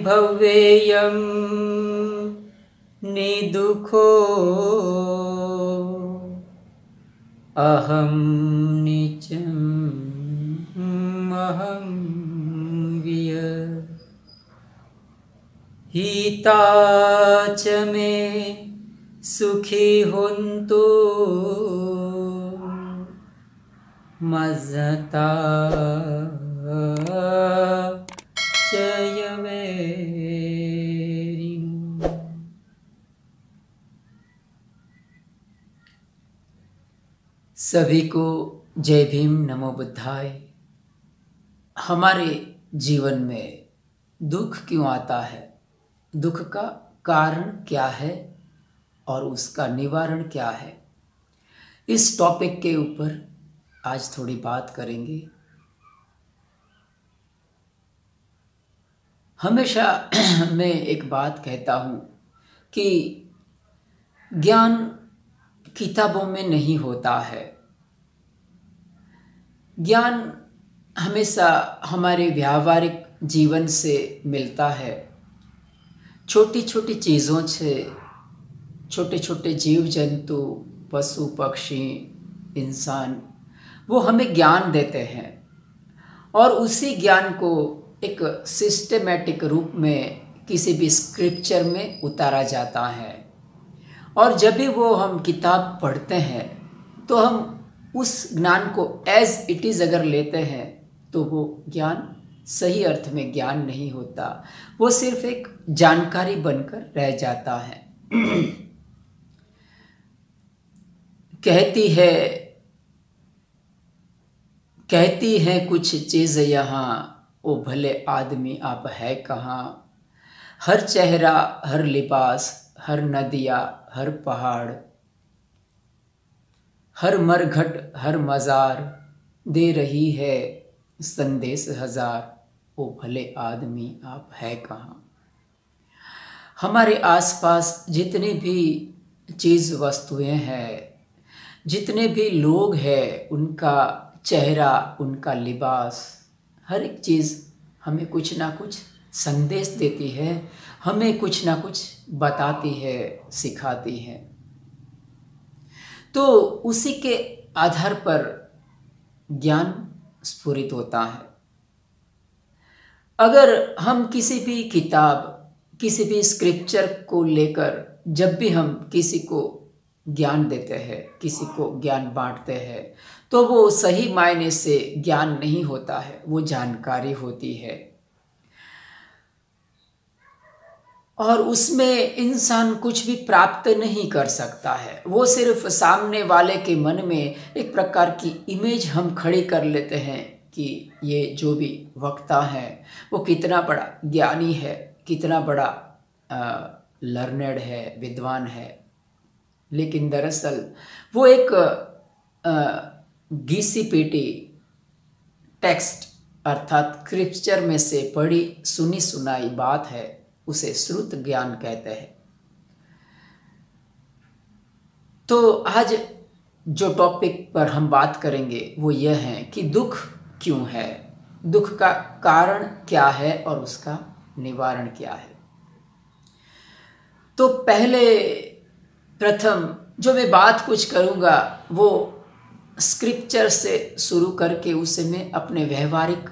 भव्येयं निदुःखो अहं नीचम् अहं विय हिता च मे सुखी होन्तु मज्जता च यवेरिन्। सभी को जय भीम, नमो बुद्धाय। हमारे जीवन में दुख क्यों आता है, दुख का कारण क्या है और उसका निवारण क्या है, इस टॉपिक के ऊपर आज थोड़ी बात करेंगे। हमेशा मैं एक बात कहता हूँ कि ज्ञान किताबों में नहीं होता है। ज्ञान हमेशा हमारे व्यावहारिक जीवन से मिलता है। छोटी छोटी चीज़ों से, छोटे छोटे जीव जंतु, पशु पक्षी, इंसान, वो हमें ज्ञान देते हैं और उसी ज्ञान को एक सिस्टेमेटिक रूप में किसी भी स्क्रिप्चर में उतारा जाता है। और जब भी वो हम किताब पढ़ते हैं तो हम उस ज्ञान को एज इट इज़ अगर लेते हैं तो वो ज्ञान सही अर्थ में ज्ञान नहीं होता, वो सिर्फ एक जानकारी बनकर रह जाता है। कहती है कुछ चीज़ यहाँ, ओ भले आदमी आप है कहाँ। हर चेहरा, हर लिबास, हर नदिया, हर पहाड़, हर मरघट, हर मज़ार दे रही है संदेश हजार, ओ भले आदमी आप है कहाँ। हमारे आसपास जितनी भी चीज़ वस्तुएं हैं, जितने भी लोग हैं, उनका चेहरा, उनका लिबास, हर एक चीज़ हमें कुछ ना कुछ संदेश देती है, हमें कुछ ना कुछ बताती है, सिखाती है। तो उसी के आधार पर ज्ञान स्फुरित होता है। अगर हम किसी भी किताब, किसी भी स्क्रिप्चर को लेकर जब भी हम किसी को ज्ञान देते हैं, किसी को ज्ञान बांटते हैं, तो वो सही मायने से ज्ञान नहीं होता है, वो जानकारी होती है। और उसमें इंसान कुछ भी प्राप्त नहीं कर सकता है। वो सिर्फ सामने वाले के मन में एक प्रकार की इमेज हम खड़ी कर लेते हैं कि ये जो भी वक्ता है वो कितना बड़ा ज्ञानी है, कितना बड़ा लर्नेड है, विद्वान है। लेकिन दरअसल वो एक घिसी पीटी टेक्स्ट अर्थात स्क्रिप्चर में से पढ़ी सुनी सुनाई बात है, उसे श्रुत ज्ञान कहते हैं। तो आज जो टॉपिक पर हम बात करेंगे वो यह है कि दुख क्यों है, दुख का कारण क्या है और उसका निवारण क्या है। तो प्रथम जो मैं बात कुछ करूँगा वो स्क्रिप्चर से शुरू करके उसे मैं अपने व्यवहारिक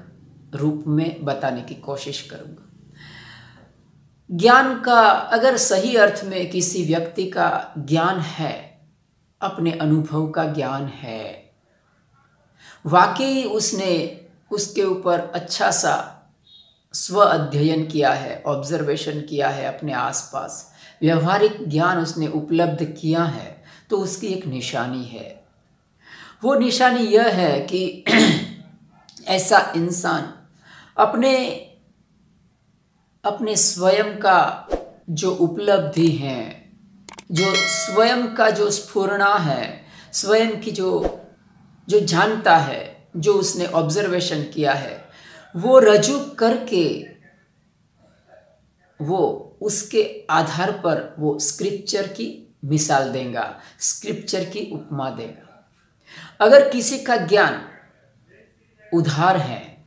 रूप में बताने की कोशिश करूँगा। ज्ञान का अगर सही अर्थ में किसी व्यक्ति का ज्ञान है, अपने अनुभव का ज्ञान है, वाकई उसने उसके ऊपर अच्छा सा स्व अध्ययन किया है, ऑब्जर्वेशन किया है, अपने आसपास व्यवहारिक ज्ञान उसने उपलब्ध किया है, तो उसकी एक निशानी है। वो निशानी यह है कि ऐसा इंसान अपने स्वयं का जो उपलब्धि है, जो स्वयं का जो स्फुरना है, स्वयं की जो जानता है, जो उसने ऑब्जर्वेशन किया है, वो रजू करके वो उसके आधार पर वो स्क्रिप्चर की मिसाल देगा, स्क्रिप्चर की उपमा देगा। अगर किसी का ज्ञान उधार है,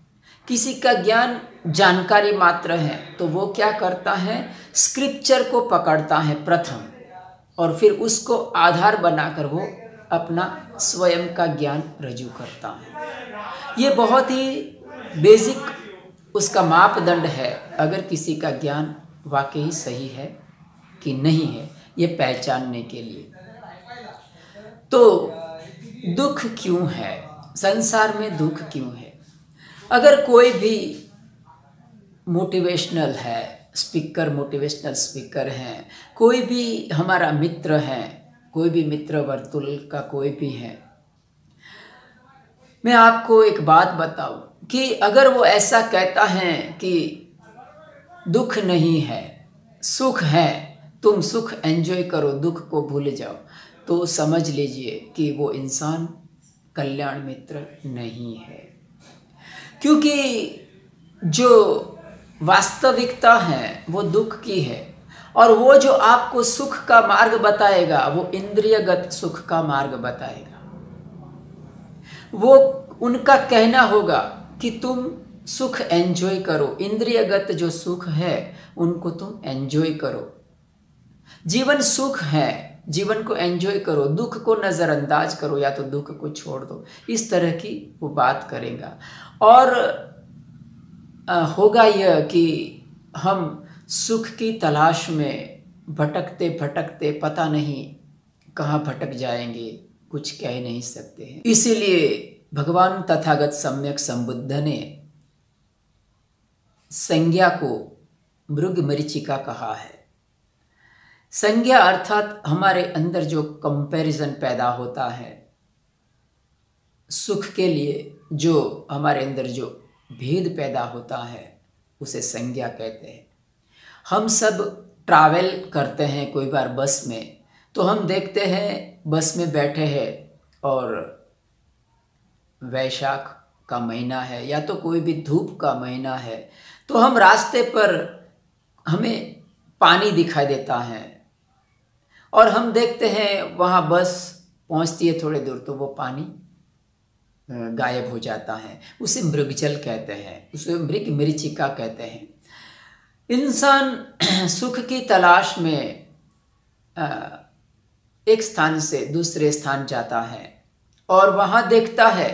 किसी का ज्ञान जानकारी मात्र है तो वो क्या करता है, स्क्रिप्चर को पकड़ता है प्रथम और फिर उसको आधार बनाकर वो अपना स्वयं का ज्ञान रजू करता है। ये बहुत ही बेसिक उसका मापदंड है अगर किसी का ज्ञान वाकई सही है कि नहीं है, ये पहचानने के लिए। तो दुख क्यों है, संसार में दुख क्यों है? अगर कोई भी मोटिवेशनल है स्पीकर, मोटिवेशनल स्पीकर हैं, कोई भी हमारा मित्र है, कोई भी मित्र वर्तुल का कोई भी है, मैं आपको एक बात बताऊं कि अगर वो ऐसा कहता है कि दुख नहीं है, सुख है, तुम सुख एंजॉय करो, दुख को भूल जाओ, तो समझ लीजिए कि वो इंसान कल्याण मित्र नहीं है। क्योंकि जो वास्तविकता है वो दुख की है और वो जो आपको सुख का मार्ग बताएगा वो इंद्रियगत सुख का मार्ग बताएगा। वो उनका कहना होगा कि तुम सुख एंजॉय करो, इंद्रियगत जो सुख है उनको तुम एंजॉय करो। जीवन सुख है, जीवन को एंजॉय करो, दुख को नज़रअंदाज करो या तो दुख को छोड़ दो, इस तरह की वो बात करेगा। और होगा यह कि हम सुख की तलाश में भटकते भटकते पता नहीं कहाँ भटक जाएंगे, कुछ कह नहीं सकते हैं। इसीलिए भगवान तथागत सम्यक संबुद्ध ने संज्ञा को मृग मरीचिका कहा है। संज्ञा अर्थात हमारे अंदर जो कंपैरिजन पैदा होता है सुख के लिए, जो हमारे अंदर जो भेद पैदा होता है उसे संज्ञा कहते हैं। हम सब ट्रैवल करते हैं कोई बार बस में, तो हम देखते हैं बस में बैठे हैं और वैशाख का महीना है या तो कोई भी धूप का महीना है, तो हम रास्ते पर हमें पानी दिखाई देता है और हम देखते हैं वहाँ बस पहुँचती है थोड़ी दूर तो वो पानी गायब हो जाता है, उसे मृगजल कहते हैं, उसे मृग मरीचिका कहते हैं। इंसान सुख की तलाश में एक स्थान से दूसरे स्थान जाता है और वहाँ देखता है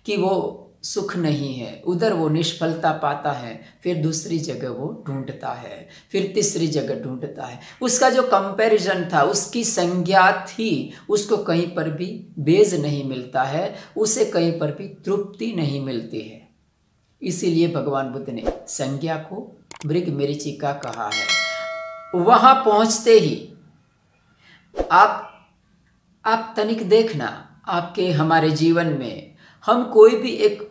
कि वो सुख नहीं है, उधर वो निष्फलता पाता है, फिर दूसरी जगह वो ढूंढता है, फिर तीसरी जगह ढूंढता है। उसका जो कंपैरिजन था, उसकी संज्ञा थी, उसको कहीं पर भी बेज नहीं मिलता है, उसे कहीं पर भी तृप्ति नहीं मिलती है। इसीलिए भगवान बुद्ध ने संज्ञा को मृग मरीचिका कहा है। वहाँ पहुँचते ही आप तनिक देखना, आपके हमारे जीवन में हम कोई भी एक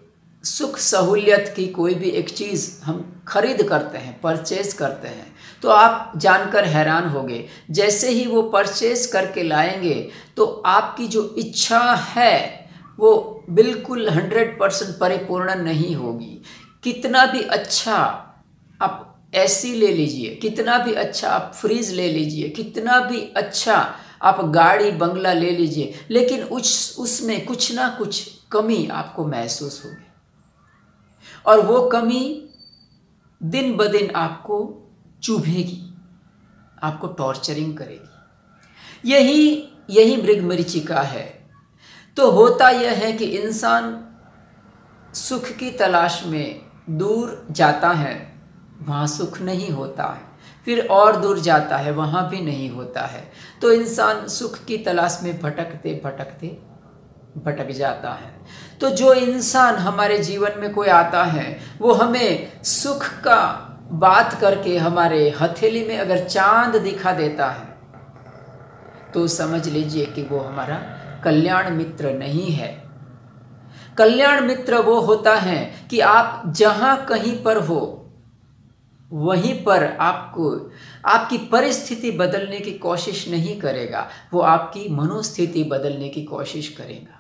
सुख सहूलियत की कोई भी एक चीज़ हम खरीद करते हैं, परचेज करते हैं, तो आप जानकर हैरान होंगे, जैसे ही वो परचेज करके लाएंगे तो आपकी जो इच्छा है वो बिल्कुल 100% परिपूर्ण नहीं होगी। कितना भी अच्छा आप एसी ले लीजिए, कितना भी अच्छा आप फ्रिज ले लीजिए, कितना भी अच्छा आप गाड़ी बंगला ले लीजिए, लेकिन उसमें कुछ ना कुछ कमी आपको महसूस होगी और वो कमी दिन ब दिन आपको चुभेगी, आपको टॉर्चरिंग करेगी। यही मृग मरीचिका है। तो होता यह है कि इंसान सुख की तलाश में दूर जाता है, वहाँ सुख नहीं होता है, फिर और दूर जाता है, वहाँ भी नहीं होता है। तो इंसान सुख की तलाश में भटकते भटकते भटक जाता है। तो जो इंसान हमारे जीवन में कोई आता है वो हमें सुख का बात करके हमारे हथेली में अगर चांद दिखा देता है तो समझ लीजिए कि वो हमारा कल्याण मित्र नहीं है। कल्याण मित्र वो होता है कि आप जहाँ कहीं पर हो वहीं पर आपको आपकी परिस्थिति बदलने की कोशिश नहीं करेगा, वो आपकी मनोस्थिति बदलने की कोशिश करेगा।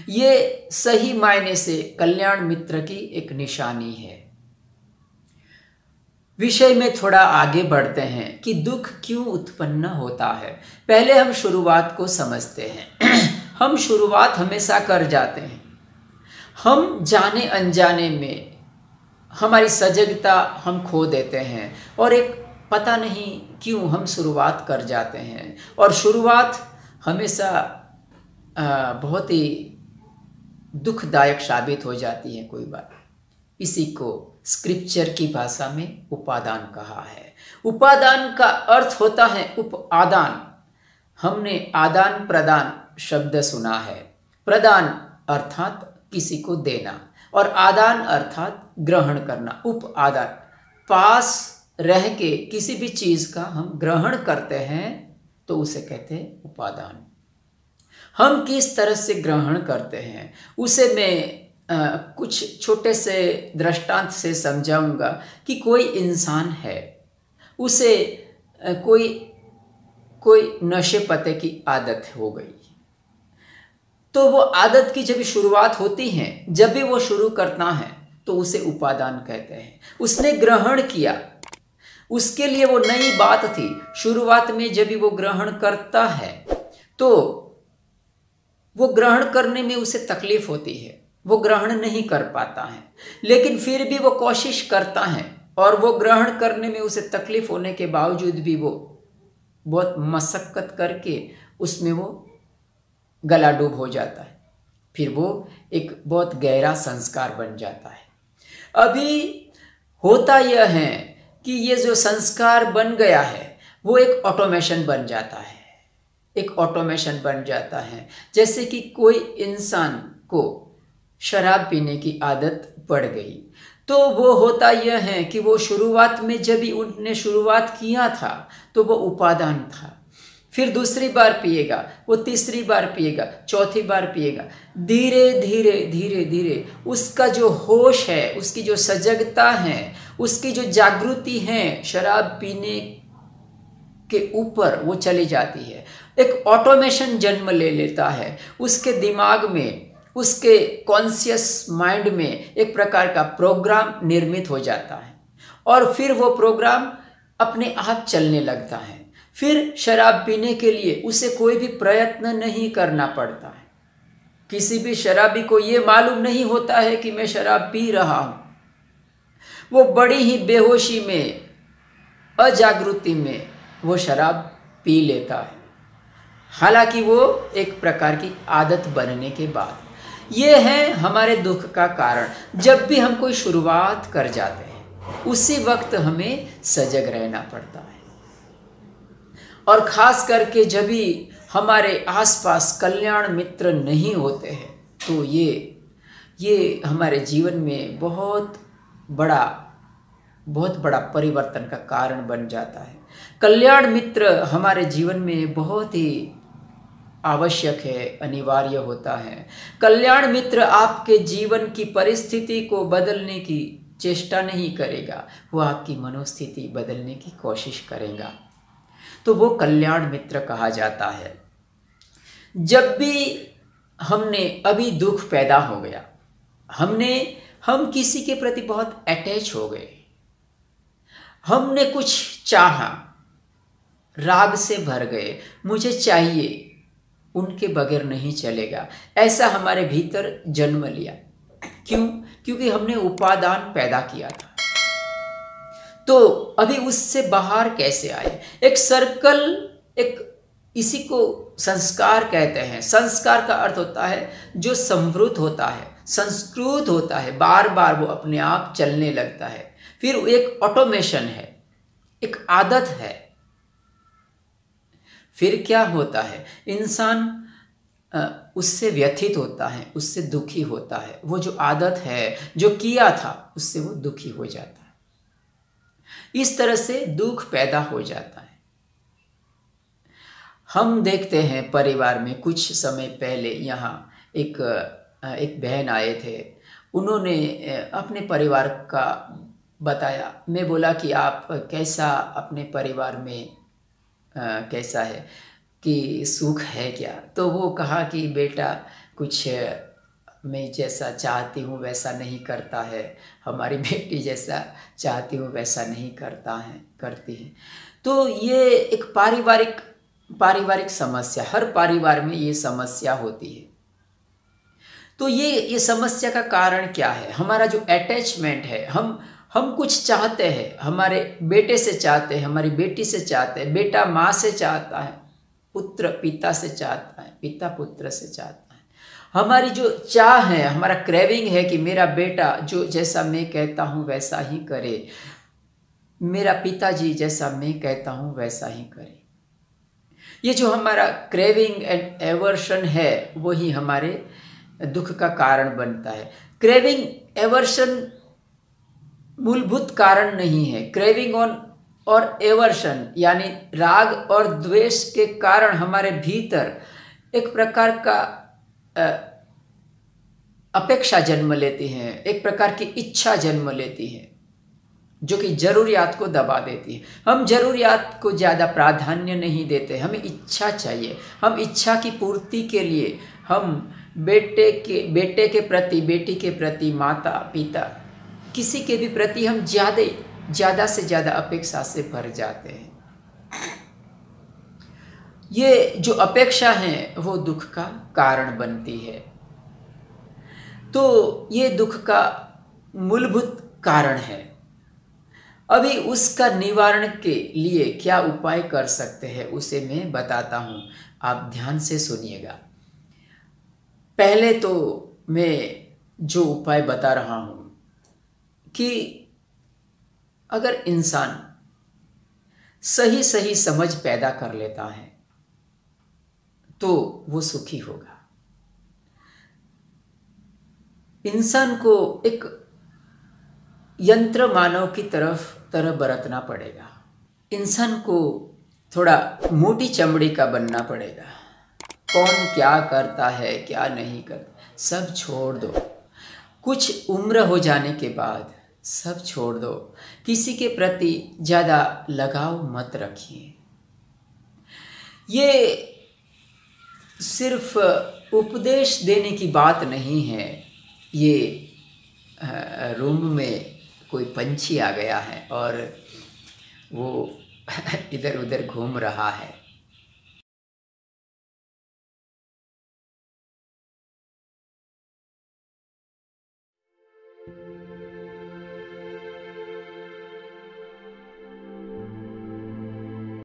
ये सही मायने से कल्याण मित्र की एक निशानी है। विषय में थोड़ा आगे बढ़ते हैं कि दुख क्यों उत्पन्न होता है। पहले हम शुरुआत को समझते हैं। हम शुरुआत हमेशा कर जाते हैं। हम जाने अनजाने में हमारी सजगता हम खो देते हैं और एक पता नहीं क्यों हम शुरुआत कर जाते हैं, और शुरुआत हमेशा बहुत ही दुखदायक साबित हो जाती है कोई बात। इसी को स्क्रिप्चर की भाषा में उपादान कहा है। उपादान का अर्थ होता है उपादान। हमने आदान प्रदान शब्द सुना है। प्रदान अर्थात किसी को देना और आदान अर्थात ग्रहण करना। उपादान, पास रह के किसी भी चीज का हम ग्रहण करते हैं तो उसे कहते हैं उपादान। हम किस तरह से ग्रहण करते हैं उसे मैं कुछ छोटे से दृष्टांत से समझाऊंगा कि कोई इंसान है, उसे कोई नशे पते की आदत हो गई, तो वो आदत की जब शुरुआत होती है, जब भी वो शुरू करता है तो उसे उपादान कहते हैं। उसने ग्रहण किया, उसके लिए वो नई बात थी। शुरुआत में जब भी वो ग्रहण करता है तो वो ग्रहण करने में उसे तकलीफ होती है, वो ग्रहण नहीं कर पाता है, लेकिन फिर भी वो कोशिश करता है और वो ग्रहण करने में उसे तकलीफ होने के बावजूद भी वो बहुत मशक्कत करके उसमें वो गला डूब हो जाता है। फिर वो एक बहुत गहरा संस्कार बन जाता है। अभी होता यह है कि ये जो संस्कार बन गया है वो एक ऑटोमेशन बन जाता है, एक ऑटोमेशन बन जाता है। जैसे कि कोई इंसान को शराब पीने की आदत पड़ गई, तो वो होता यह है कि वो शुरुआत में जब भी उनने शुरुआत किया था तो वो उपादान था। फिर दूसरी बार पिएगा, वो तीसरी बार पिएगा, चौथी बार पिएगा। धीरे धीरे धीरे धीरे उसका जो होश है, उसकी जो सजगता है, उसकी जो जागृति है शराब पीने के ऊपर वो चली जाती है। एक ऑटोमेशन जन्म ले लेता है उसके दिमाग में, उसके कॉन्शियस माइंड में एक प्रकार का प्रोग्राम निर्मित हो जाता है और फिर वो प्रोग्राम अपने आप चलने लगता है। फिर शराब पीने के लिए उसे कोई भी प्रयत्न नहीं करना पड़ता है। किसी भी शराबी को ये मालूम नहीं होता है कि मैं शराब पी रहा हूँ। वो बड़ी ही बेहोशी में, अजागृति में वो शराब पी लेता है, हालांकि वो एक प्रकार की आदत बनने के बाद। ये है हमारे दुख का कारण। जब भी हम कोई शुरुआत कर जाते हैं उसी वक्त हमें सजग रहना पड़ता है, और खास करके जब भी हमारे आसपास कल्याण मित्र नहीं होते हैं तो ये हमारे जीवन में बहुत बड़ा परिवर्तन का कारण बन जाता है। कल्याण मित्र हमारे जीवन में बहुत ही आवश्यक है, अनिवार्य होता है। कल्याण मित्र आपके जीवन की परिस्थिति को बदलने की चेष्टा नहीं करेगा, वो आपकी मनोस्थिति बदलने की कोशिश करेगा, तो वो कल्याण मित्र कहा जाता है। जब भी हमने अभी दुख पैदा हो गया, हम किसी के प्रति बहुत अटैच हो गए, हमने कुछ चाहा, राग से भर गए, मुझे चाहिए, उनके बगैर नहीं चलेगा, ऐसा हमारे भीतर जन्म लिया। क्यों? क्योंकि हमने उपादान पैदा किया था। तो अभी उससे बाहर कैसे आए? एक सर्कल, इसी को संस्कार कहते हैं। संस्कार का अर्थ होता है जो संवृत होता है, संस्कृत होता है, बार बार वो अपने आप चलने लगता है। फिर एक ऑटोमेशन है, एक आदत है। फिर क्या होता है? इंसान उससे व्यथित होता है, उससे दुखी होता है। वो जो आदत है, जो किया था, उससे वो दुखी हो जाता है। इस तरह से दुख पैदा हो जाता है। हम देखते हैं परिवार में, कुछ समय पहले यहाँ एक बहन आए थे, उन्होंने अपने परिवार का बताया। मैं बोला कि आप कैसा, अपने परिवार में कैसा है, कि सुख है क्या? तो वो कहा कि बेटा कुछ मैं जैसा चाहती हूँ वैसा नहीं करता है, हमारी बेटी जैसा चाहती हूँ वैसा नहीं करती है। तो ये एक पारिवारिक समस्या, हर परिवार में ये समस्या होती है। तो ये समस्या का कारण क्या है? हमारा जो अटैचमेंट है, हम कुछ चाहते हैं, हमारे बेटे से चाहते हैं, हमारी बेटी से चाहते हैं, बेटा माँ से चाहता है, पुत्र पिता से चाहता है, पिता पुत्र से चाहता है। हमारी जो चाह है, हमारा क्रेविंग है कि मेरा बेटा जो जैसा मैं कहता हूँ वैसा ही करे, मेरा पिताजी जैसा मैं कहता हूँ वैसा ही करे। ये जो हमारा क्रेविंग एंड एवर्शन है वही हमारे दुख का कारण बनता है। क्रेविंग एवर्शन मूलभूत कारण नहीं है। क्रेविंग और एवर्शन यानी राग और द्वेष के कारण हमारे भीतर एक प्रकार का अपेक्षा जन्म लेती है, एक प्रकार की इच्छा जन्म लेती है जो कि जरूरियात को दबा देती है। हम जरूरियात को ज़्यादा प्राधान्य नहीं देते, हमें इच्छा चाहिए। हम इच्छा की पूर्ति के लिए हम बेटे के प्रति, बेटी के प्रति, माता पिता किसी के भी प्रति हम ज़्यादा से ज़्यादा अपेक्षा से भर जाते हैं। ये जो अपेक्षा है वो दुख का कारण बनती है। तो ये दुख का मूलभूत कारण है। अभी उसका निवारण के लिए क्या उपाय कर सकते हैं उसे मैं बताता हूँ, आप ध्यान से सुनिएगा। पहले तो मैं जो उपाय बता रहा हूँ कि अगर इंसान सही सही समझ पैदा कर लेता है तो वो सुखी होगा। इंसान को एक यंत्र मानव की तरह बरतना पड़ेगा। इंसान को थोड़ा मोटी चमड़ी का बनना पड़ेगा। कौन क्या करता है क्या नहीं करता सब छोड़ दो। कुछ उम्र हो जाने के बाद सब छोड़ दो। किसी के प्रति ज़्यादा लगाव मत रखिए। ये सिर्फ उपदेश देने की बात नहीं है। ये रूम में कोई पंछी आ गया है और वो इधर उधर घूम रहा है।